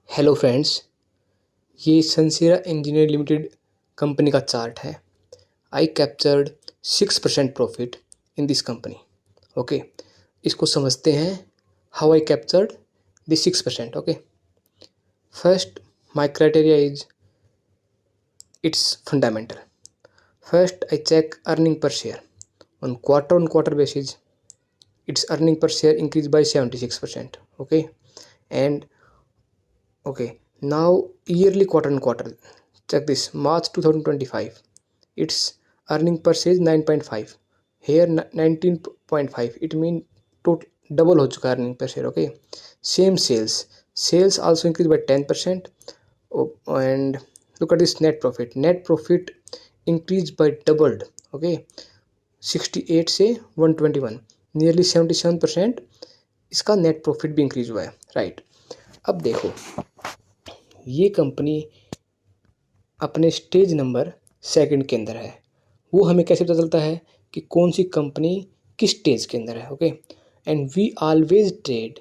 Hello friends, ये Sansera engineer limited company का chart है। I captured 6% profit in this company. Okay, इसको समझते हैं how I captured this 6%। Okay, first my criteria is its fundamental. First I check earning per share on quarter basis. Its earning per share increased by 76%. Okay, and okay, now yearly quarter on quarter, check this March 2025. Its earning per share is 9.5, here 19.5. It means total double हो चुका है earning per share. Okay, same sales also increased by 10%. And look at this net profit increased by doubled. Okay, 68 से 121, nearly 77% इसका net profit भी increase हुआ है। Right, अब देखो ये कंपनी अपने स्टेज नंबर 2 के अंदर है। वो हमें कैसे पता चलता है कि कौन सी कंपनी किस स्टेज के अंदर है। Okay, and we always trade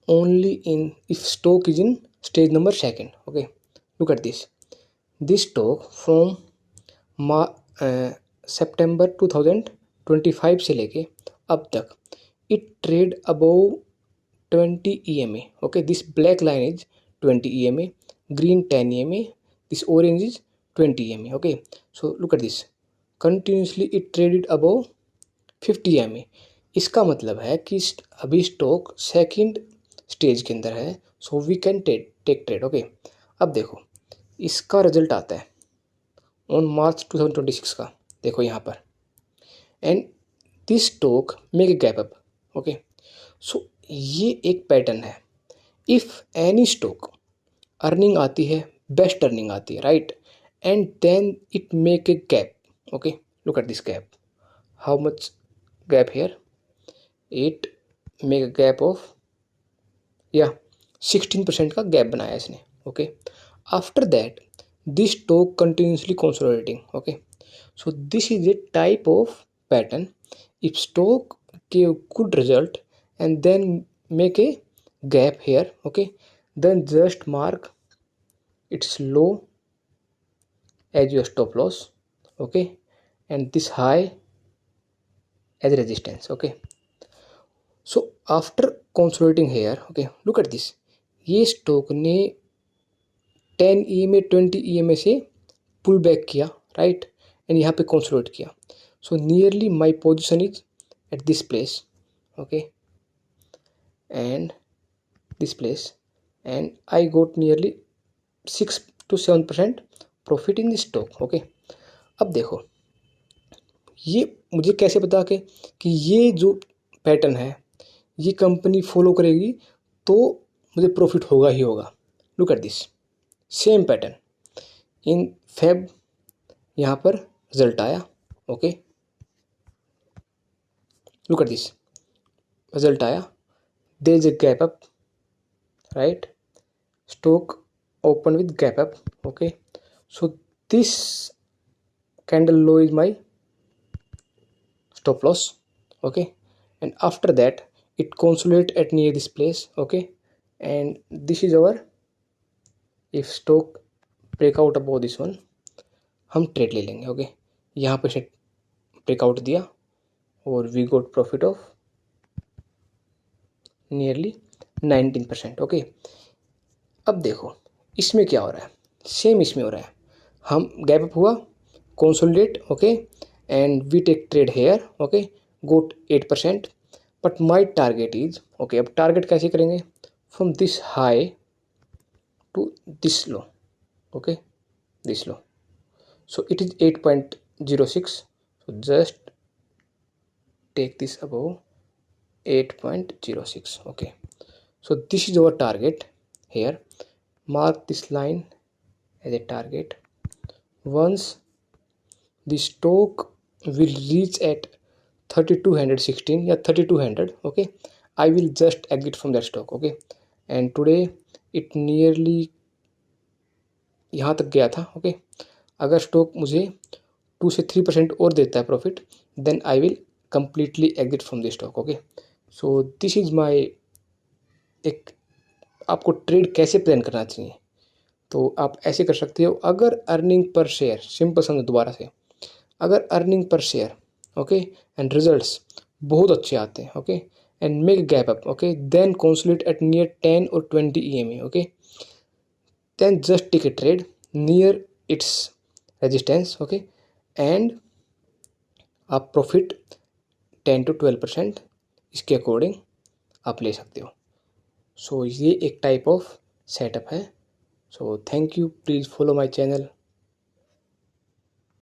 only in if stock is in stage number 2। Okay, look at this stock from सितंबर 2025 से लेके अब तक it trade above 20 EMA. Okay, this black line is 20 EMA, green 10 EMA, this orange is 20 EMA. Okay, so look at this, continuously it traded above 50 EMA. इसका मतलब है कि अभी स्टॉक सेकंड स्टेज के अंदर है, so we can take trade. Okay, अब देखो इसका रिजल्ट आता है ऑन मार्च 2026 का। देखो यहाँ पर, and this stock make a gap up. Okay, so ये एक पैटर्न है। इफ एनी स्टॉक अर्निंग आती है, बेस्ट अर्निंग आती है, right, and then it make a gap. Okay, look at this gap, how much gap here, it make a gap of 16% का gap बनाया इसने। Okay, after that this stock continuously consolidating. Okay, so this is a type of pattern. If stock give good result and then make a gap here. Okay, then just mark its low as your stop loss. Okay, and this high as resistance. Okay, so after consolidating here, okay, look at this, ये stock ने 10 EMA 20 EMA से pull back किया, right, and यहाँ पे consolidate किया। So nearly my position is at this place. Okay, and this place, and I got nearly 6 to 7% profit in this stock. Okay, अब देखो ये मुझे कैसे पता कि ये जो पैटर्न है ये कंपनी फॉलो करेगी तो मुझे प्रॉफिट होगा ही होगा। Look at this same pattern in Feb, यहाँ पर रिजल्ट आया। Okay, look at this, result आया, there is a gap up, right, stock open with gap up. Okay, so this candle low is my stop loss. Okay, and after that it consolidate at near this place. Okay, and this is our, if stock break out above this one हम trade ले लेंगे। Okay, यहाँ पे से breakout दिया और we got profit of nearly 19%। Okay, अब देखो इसमें क्या हो रहा है, सेम इसमें हो रहा है। हम गैप अप हुआ, consolidate, okay, and we take trade here. Okay, got 8%, but my target is, okay, अब टारगेट कैसे करेंगे, from this high to this low. Okay, this low, so it is 8.06, so just take this above 8.06. okay, so this is our target here. Mark this line as a target. Once the stock will reach at 3216 या 3200, okay, I will just exit from that stock. okay, and today it nearly यहाँ तक गया था। Okay, अगर stock मुझे 2 से 3% और देता है profit, then I will completely exit from this stock. Okay, so this is my एक आपको ट्रेड कैसे प्लान करना चाहिए, तो आप ऐसे कर सकते हो। अगर अर्निंग पर शेयर, सिंपल समझो दोबारा से, अगर earning per share okay and results बहुत अच्छे आते हैं okay and make gap up okay, then consolidate at near 10 और 20 EMA okay, then just take a trade near its resistance okay, and आप प्रॉफिट 10 to 12% इसके अकॉर्डिंग आप ले सकते हो। सो ये एक टाइप ऑफ सेटअप है। So thank you, please follow my channel.